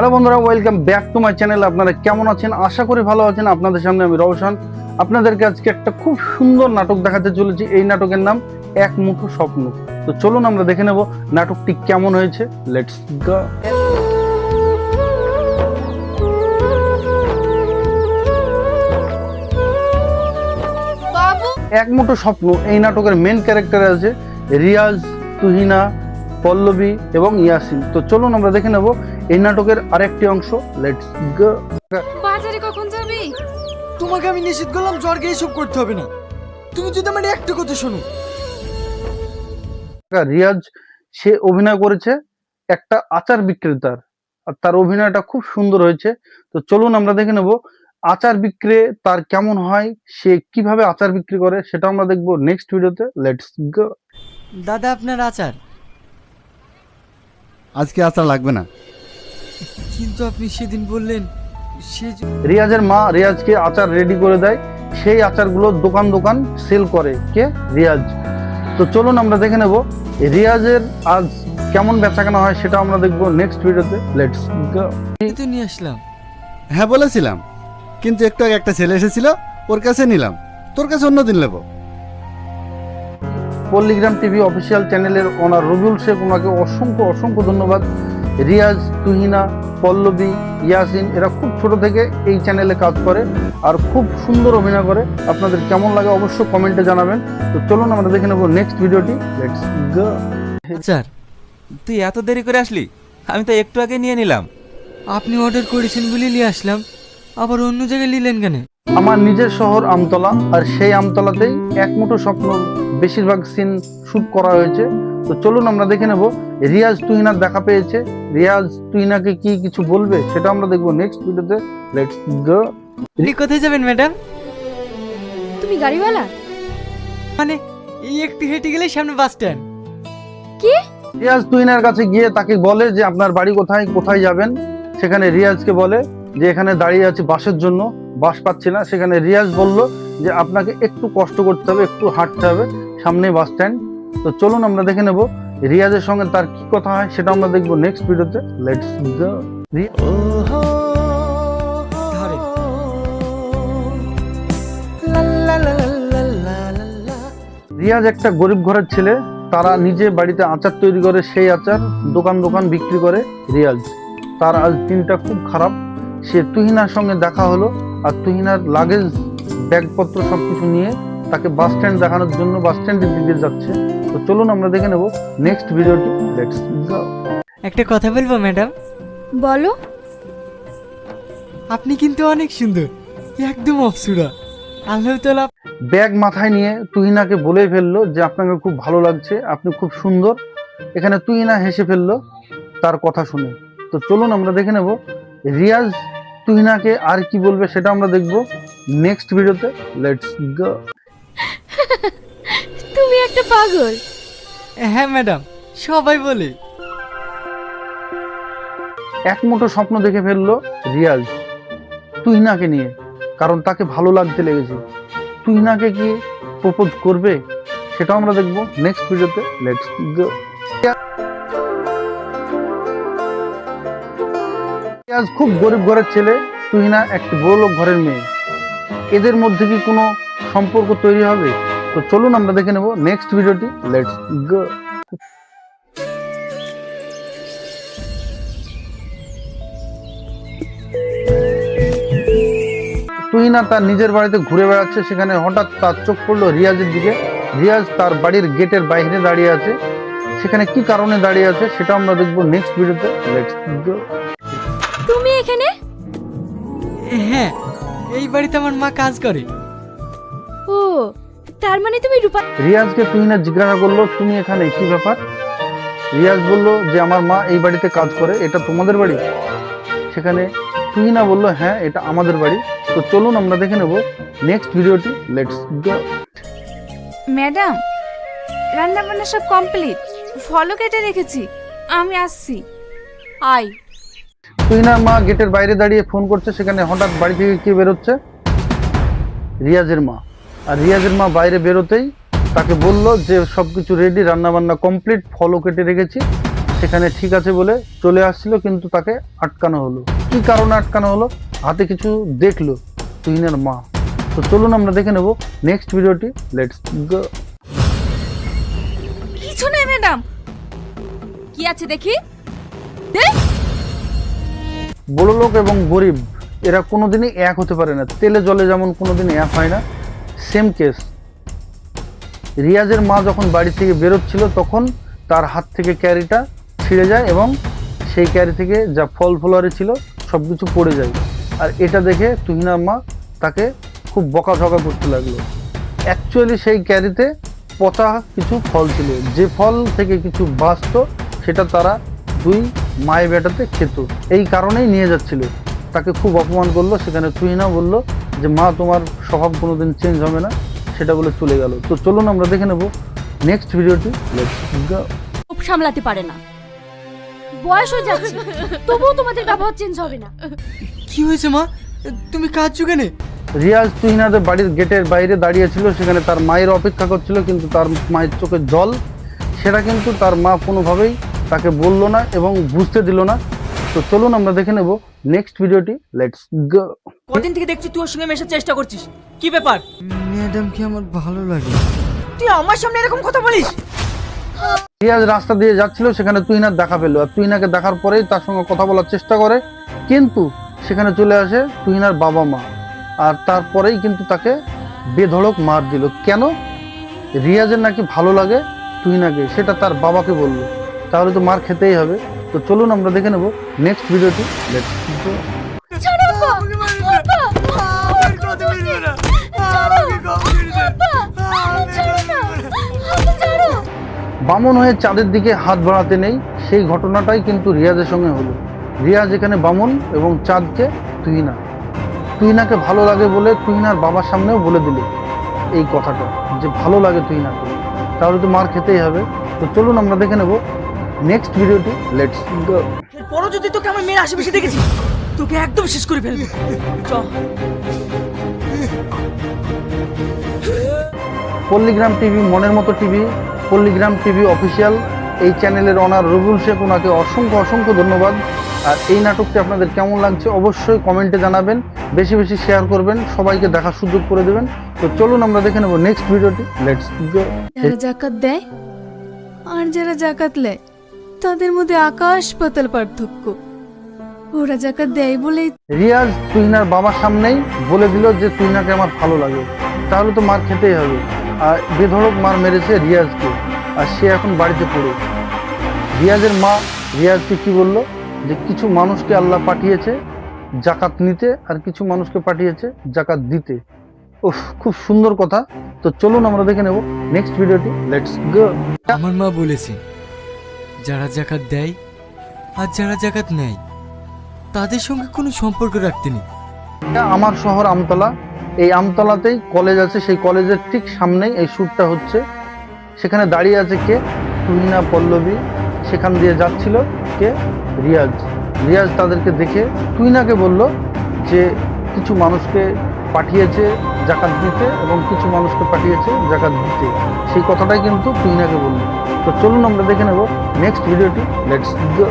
Hello বন্ধুরা, welcome back to my channel. আপনারা কেমন আছেন? আশা করি ভালো আছেন। আপনাদের সামনে আমি রওশন আপনাদেরকে আজকে একটা খুব সুন্দর নাটক দেখাতে চলেছি। এই নাটকের নাম এক মুঠো স্বপ্ন। তো চলুন আমরা দেখে নেব নাটকটি কেমন হয়েছে। Let's go. এক মুঠো স্বপ্ন এই নাটকের মেন ক্যারেক্টার আছে রিয়াজ, তুহিনা, পল্লবী এবং ইয়াসিন। তো চলুন আমরা দেখে নেব এই নাটকের আরেকটি অংশ। Let's go. বাজারে কখন যাবি? তোমাকে আমি নিষেধ করলাম জ্বরকে এসব করতে হবে না। তুমি যদি আমার একটা কথা শোনো। রিয়াজ সে অভিনয় করেছে একটা আচার বিক্রেতার, আর তার অভিনয়টা খুব সুন্দর হয়েছে। তো চলুন আমরা দেখে নেব আচার বিক্রে তার কেমন হয়, সে কিভাবে আচার বিক্রি করে সেটা আমরা দেখবো নেক্সট ভিডিওতে। Let's go. দাদা আপনার আচার। আজকে আচার লাগবে না। কিন্তু আপনি সেদিন বললেন সে রিয়াজের মা রিয়াজকে আচার রেডি করে দেয়, সেই আচারগুলো দোকান দোকান সেল করে কে? রিয়াজ। তো চলুন আমরা দেখে নেব রিয়াজের আজ কেমন বেচাকেনা হয় সেটা আমরা দেখবো নেক্সট ভিডিওতে। Let's go. তো নিয়ে আসলাম। হ্যাঁ বলেছিলাম, কিন্তু একটু আগে একটা ছেলে এসেছিল, ওর কাছে নিলাম, তোর কাছে অন্যদিন নেব। পল্লিগ্রাম টিভি অফিসিয়াল চ্যানেলের ওনার রবিউল শেখ, ওনাকে অসংখ্য অসংখ্য ধন্যবাদ। রিয়াজ, তুহিনা, পল্লবী, ইয়াসিন এরা খুব ছোট থেকে এই চ্যানেলে কাজ করে আর খুব সুন্দর অভিনয় করে। আপনাদের কেমন লাগে অবশ্যই কমেন্টে জানাবেন। তো চলুন আমরা দেখে নেব নেক্সট ভিডিওটি। লেটস গো। আচার, তুই এত দেরি করে আসলি? আমি তো একটু আগে নিয়ে নিলাম। আপনি অর্ডার করেছেন বলে নিয়ে আসলাম, আবার অন্য জায়গায় নিলেন কেন? আমার নিজের শহর আমতলা, আর সেই আমতলাতেই এক মুঠো স্বপ্ন বেশিরভাগ সিন শুট করা হয়েছে। তো চলুন আমরা দেখে নেব রিয়াজ তুহিনার দেখা পেয়েছে, রিয়াজ তুহিনাকে কি কিছু বলবে সেটা আমরা দেখবো নেক্সট ভিডিওতে। Let's go. আপনি কোথায় যাবেন ম্যাডাম? তুমি গাড়িওয়ালা? মানে এই একটু হেঁটে গেলেই সামনে বাস স্ট্যান্ড। কি? রিয়াজ তুহিনার কাছে গিয়ে তাকে বলে যে আপনার বাড়ি কোথায়, কোথায় যাবেন। সেখানে রিয়াজকে বলে যে এখানে দাঁড়িয়ে আছি বাসের জন্য, বাস পাচ্ছি না। সেখানে রিয়াজ বলল যে আপনাকে একটু কষ্ট করতে হবে, একটু হাঁটতে হবে, সামনে বাস স্ট্যান্ড। তো চলুন আমরা দেখে নেব রিয়াজের সঙ্গে তার কি কথা হয় সেটা আমরা দেখবো নেক্সট ভিডিওতে। Let's go. ধরেন। রিয়াজ একটা গরিব ঘরের ছেলে, তারা নিজে বাড়িতে আচার তৈরি করে, সেই আচার দোকান দোকান বিক্রি করে রিয়াজ। তার আজ দিনটা খুব খারাপ। সে তুহিনার সঙ্গে দেখা হলো, আর তুহিনার লাগেজ ব্যাগপত্র সবকিছু নিয়ে তাকে বাস স্ট্যান্ড দেখানোর জন্য বাস স্ট্যান্ডের দিকে যাচ্ছে। তো চলুন আমরা দেখে নেব নেক্সট ভিডিওটি। লেটস গো। একটা কথা বলবো ম্যাডাম? বলো। আপনি কিন্তু অনেক সুন্দর, একদম অপসুরা। আল্লাহ তাআলা ব্যাগ মাথায় নিয়ে তুহিনাকে বলে ফেললো যে আপনাকে খুব ভালো লাগছে, আপনি খুব সুন্দর। এখানে তুহিনা হেসে ফেললো তার কথা শুনে। তো চলুন আমরা দেখে নেব রিয়াজ তুহিনাকে আর কি বলবে সেটা আমরা দেখবো নেক্সট ভিডিওতে। Let's go. তুমি একটা পাগল। হ্যাঁ ম্যাডাম, সবাই বলে। এক মুঠো স্বপ্ন দেখে ফেললো রিয়াজ তুহিনাকে নিয়ে, কারণ তাকে ভালো লাগতে লেগেছে। তুহিনাকে কি প্রপোজ করবে সেটাও আমরা দেখবো নেক্সট ভিডিওতে। Let's go. রিয়াজ খুব গরিব ঘরের ছেলে, তুহিনা একটি বড়লোক ঘরের মেয়ে। এদের মধ্যে কি কোনো সম্পর্ক তৈরি হবে? তো চলুন আমরা দেখে নেব নেক্সট ভিডিওটি। লেটস গো। তুহিনা তার নিজের বাড়িতে ঘুরে বেড়াচ্ছে, সেখানে হঠাৎ তার চোখ পড়লো রিয়াজের দিকে। রিয়াজ তার বাড়ির গেটের বাইরে দাঁড়িয়ে আছে, সেখানে কি কারণে দাঁড়িয়ে আছে সেটা আমরা দেখবো নেক্সট ভিডিওতে। Let's go. তুমি এখানে? হ্যাঁ, এই বাড়িতে আমার মা কাজ করে। ও, তার মানে তুমি রূপা? রিয়াজকে তুহিনা জিজ্ঞাসা করলো তুমি এখানে কি ব্যাপার? রিয়াজ বলল যে আমার মা এই বাড়িতে কাজ করে, এটা তোমাদের বাড়ি? সেখানে তুহিনা বলল হ্যাঁ এটা আমাদের বাড়ি। তো চলুন আমরা দেখে নেব নেক্সট ভিডিওটি। Let's go. ম্যাডাম, রান্না বান্না সব কমপ্লিট, ফলও কেটে রেখেছি, আমি আসছি। আই। তুহিনার মা গেটের বাইরে দাঁড়িয়ে ফোন করছে, সেখানে হঠাৎ বাড়ি থেকে কে বেরোচ্ছে? রিয়াজের মা। আর রিয়াজের মা বাইরে বেরোতেই তাকে বলল যে সবকিছু রেডি, রান্না বান্না কমপ্লিট, ফলও কেটে রেখেছি, সেখানে ঠিক আছে বলে চলে আসছিল, কিন্তু তাকে আটকানো হলো। কি কারণে আটকানো হলো? হাতে কিছু দেখলো তুহিনের মা। তো চলুন আমরা দেখে নেব নেক্সট ভিডিওটি। লেটস গো। কিছু নেই ম্যাডাম। কি আছে দেখি? দেখ। বড়লোক এবং গরিব এরা কোনোদিনই এক হতে পারে না। তেলে জলে যেমন কোনোদিন এক হয় না, সেম কেস। রিয়াজের মা যখন বাড়ি থেকে বেরোচ্ছিল তখন তার হাত থেকে ক্যারিটা ছিঁড়ে যায় এবং সেই ক্যারি থেকে যা ফল ফলারি ছিল সব কিছু পড়ে যায়। আর এটা দেখে তুহিনার মা তাকে খুব বকাঝকা করতে লাগলো। অ্যাকচুয়ালি সেই ক্যারিতে পচা কিছু ফল ছিল, যে ফল থেকে কিছু বাঁচত সেটা তারা দুই মায়ে বেটাতে খেত। এই কারণেই নিয়ে যাচ্ছিল। তাকে খুব অপমান করলো। সেখানে তুহিনা বলল যে মা, তোমার স্বভাব কোনোদিন চেঞ্জ হবে না, সেটা বলে চলে গেল। তো চলুন আমরা দেখে নেব নেক্সট ভিডিওটি। লেটস গো। খুব সামলাতে পারে না, বয়স হয়ে যাচ্ছে, তবুও তোমাদের ব্যবহার চেঞ্জ হবে না। কি হয়েছে মা, তুমি কাঁদছো কেন? রিয়াজ তুহিনাদের বাড়ির গেটের বাইরে দাঁড়িয়েছিল, সেখানে তার মায়ের অপেক্ষা করছিল, কিন্তু তার মায়ের চোখে জল। সেটা কিন্তু তার মা কোনোভাবেই তাকে বললো না এবং বুঝতে দিল না। তো চলুন আমরা দেখে নেব নেক্সট ভিডিওটি। লেটস গো। কদিন থেকে দেখছি তুই ওর সঙ্গে মেশার চেষ্টা করছিস, কি ব্যাপার? ম্যাডামকে আমার ভালো লাগে। তুই আমার সামনে এরকম কথা বলিস? রিয়াজ রাস্তা দিয়ে যাচ্ছিল, সেখানে তুহিনার দেখা পেল। আর তুহিনাকে দেখার পরেই তার সঙ্গে কথা বলার চেষ্টা করে, কিন্তু সেখানে চলে আসে তুহিনার বাবা মা। আর তারপরেই কিন্তু তাকে বেধড়ক মার দিল। কেন? রিয়াজের নাকি ভালো লাগে তুহিনাকে, সেটা তার বাবাকে বললো। তাহলে তো মার খেতেই হবে। তো চলুন আমরা দেখে নেব নেক্সট ভিডিওটি। লেটস গো। ছাড়ো বাবা, বাবা, আমার কথা বলবে না, আমাকে ক্ষমা করে দে। ছাড়ো না, আমাকে ছাড়ো। বামন হয়ে চাঁদের দিকে হাত বাড়াতে নেই, সেই ঘটনাটাই কিন্তু রিয়াজের সঙ্গে হলো। রিয়াজ এখানে বামন এবং চাঁদকে তুহিনাকে ভালো লাগে বলে তুহিনার বাবার সামনেও বলে দিল এই কথাটা, যে ভালো লাগে তুহিনাকে। তাহলে তো মার খেতেই হবে। তো চলুন আমরা দেখে নেব নেক্সট ভিডিওটি। লেটস গো। এরপরও যদি তোকে আমার মেয়ের আশেপাশে দেখেছি, তোকে একদম শেষ করে ফেলবো। চল। পল্লীগ্রাম টিভি, মনের মতো টিভি, পল্লীগ্রাম টিভি অফিসিয়াল, এই চ্যানেলের অনার রবিউল শেখ, ওনাকে অসংখ্য অসংখ্য ধন্যবাদ। আর এই নাটকটি আপনাদের কেমন লাগছে অবশ্যই কমেন্টে জানাবেন, বেশি বেশি শেয়ার করবেন, সবাইকে দেখার সুযোগ করে দেবেন। তো চলুন আমরা দেখে নেব নেক্সট ভিডিওটি। লেটস গো। যারা জাকাত দেয় আর যারা জাকাত নেয় তাদের মধ্যে আকাশ পাতাল পার্থক্য। ওরা জাকাত দেয় বলেই রিয়াজ তুহিনার বাবার সামনেই বলে দিল যে তুহিনাকে আমার ভালো লাগে, তাহলে তো মার খেতেই হবে। আর বেধড়ক মার মেরেছে রিয়াজকে, আর সে এখন বাড়িতে পড়ে। রিয়াজের মা রিয়াজকে কি বলল, যে কিছু মানুষকে আল্লাহ পাঠিয়েছে জাকাত নিতে, আর কিছু মানুষকে পাঠিয়েছে জাকাত দিতে। উফ, খুব সুন্দর কথা। তো চলুন আমরা দেখে নেব নেক্সট ভিডিওটি। লেটস গো। আমার মা বলেছে, যারা জাকাত দেয় আর যারা জাকাত নেয় তাদের সঙ্গে কোনো সম্পর্ক রাখতে নেই। এটা আমার শহর আমতলা। এই আমতলাতেই কলেজ আছে, সেই কলেজের ঠিক সামনেই এই শ্যুটটা হচ্ছে। সেখানে দাঁড়িয়ে আছে কে? তুহিনা, পল্লবী। সেখান দিয়ে যাচ্ছিল কে? রিয়াজ। রিয়াজ তাদেরকে দেখে তুহিনাকে বলল যে কিছু মানুষকে পাঠিয়েছে জাকাত দিতে এবং কিছু মানুষকে পাঠিয়েছে জাকাত দিতে। সেই কথাটাই কিন্তু তুহিনাকে বলল। তো চলুন আমরা দেখে নেব নেক্সট ভিডিওটি। লেটস গো।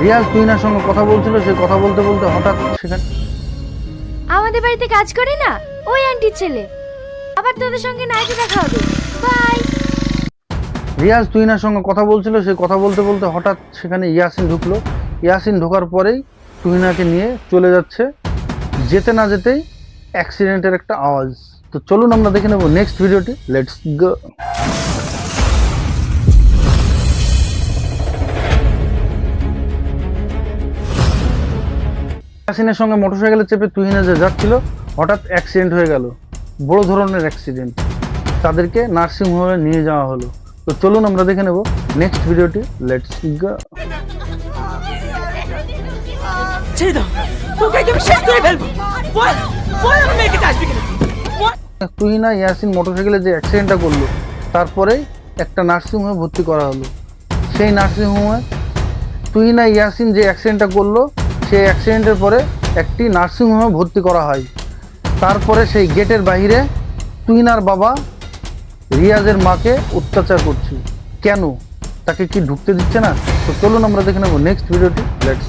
রিয়াজ তুহিনার সঙ্গে কথা বলছিল, সেই কথা বলতে বলতে হঠাৎ সেখানে আমাদের বাড়িতে কাজ করে না, ওই আন্টির ছেলে। আবার তোদের সঙ্গে নাইটে দেখা হবে। বাই। রিয়াজ তুহিনার সঙ্গে কথা বলছিল, সেই কথা বলতে বলতে হঠাৎ সেখানে ইয়াসিন ঢুকলো। ইয়াসিন ঢোকার পরেই তুহিনাকে নিয়ে চলে যাচ্ছে। যেতে না যেতেই অ্যাক্সিডেন্টের একটা আওয়াজ। তো চলুন আমরা দেখে নেব নেক্সট ভিডিওটি। Let's go. ইয়াসিনের সঙ্গে মোটরসাইকেলে চেপে তুহিনা যে যাচ্ছিল, হঠাৎ অ্যাক্সিডেন্ট হয়ে গেল, বড় ধরনের অ্যাক্সিডেন্ট। তাদেরকে নার্সিং হোমে নিয়ে যাওয়া হলো। তো চলুন আমরা দেখে নেব নেক্সট ভিডিওটি। লেটস গো। ছেড়ে দাও, তোকে একদম শেষ করে ফেলবো। বল, বল আমার মেয়েকে আসবি কিনা? বল। তুহিনা ইয়াসিন মোটরসাইকেলে যে অ্যাক্সিডেন্টটা করলো, তারপরে একটা নার্সিংহোমে ভর্তি করা হলো। সেই নার্সিংহোমে তুহিনা ইয়াসিন যে অ্যাক্সিডেন্টটা করলো, সেই অ্যাক্সিডেন্টের পরে একটি নার্সিংহোমে ভর্তি করা হয়। তারপরে সেই গেটের বাইরে তুহিনার বাবা রিয়াজের মাকে অত্যাচার করছে। কেন? তাকে কি ঢুকতে দিচ্ছে না? তো চলুন আমরা দেখে নেবো নেক্সট ভিডিওটি। লেটস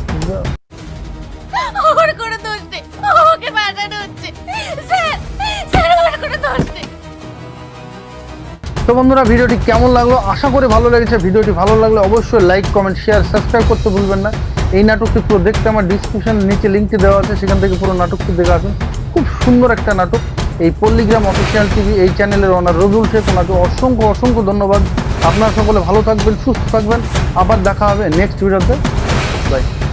ওর কোনো দোষ নেই, ওকে বাঁচানো হচ্ছে। স্যার স্যার ওর কোনো দোষ নেই। তো বন্ধুরা, ভিডিওটি কেমন লাগলো? আশা করি ভালো লেগেছে। ভিডিওটি ভালো লাগলে অবশ্যই লাইক, কমেন্ট, শেয়ার, সাবস্ক্রাইব করতে ভুলবেন না। এই নাটকটি পুরো দেখতে আমার ডিসক্রিপশনের নিচে লিঙ্কটি দেওয়া আছে, সেখান থেকে পুরো নাটকটি দেখে আসুন। খুব সুন্দর একটা নাটক। এই পল্লীগ্রাম অফিসিয়াল টিভি এই চ্যানেলের ওনার রবিউল শেখ, ওনাকে অসংখ্য অসংখ্য ধন্যবাদ। আপনারা সকলে ভালো থাকবেন, সুস্থ থাকবেন। আবার দেখা হবে নেক্সট ভিডিওতে। বাই।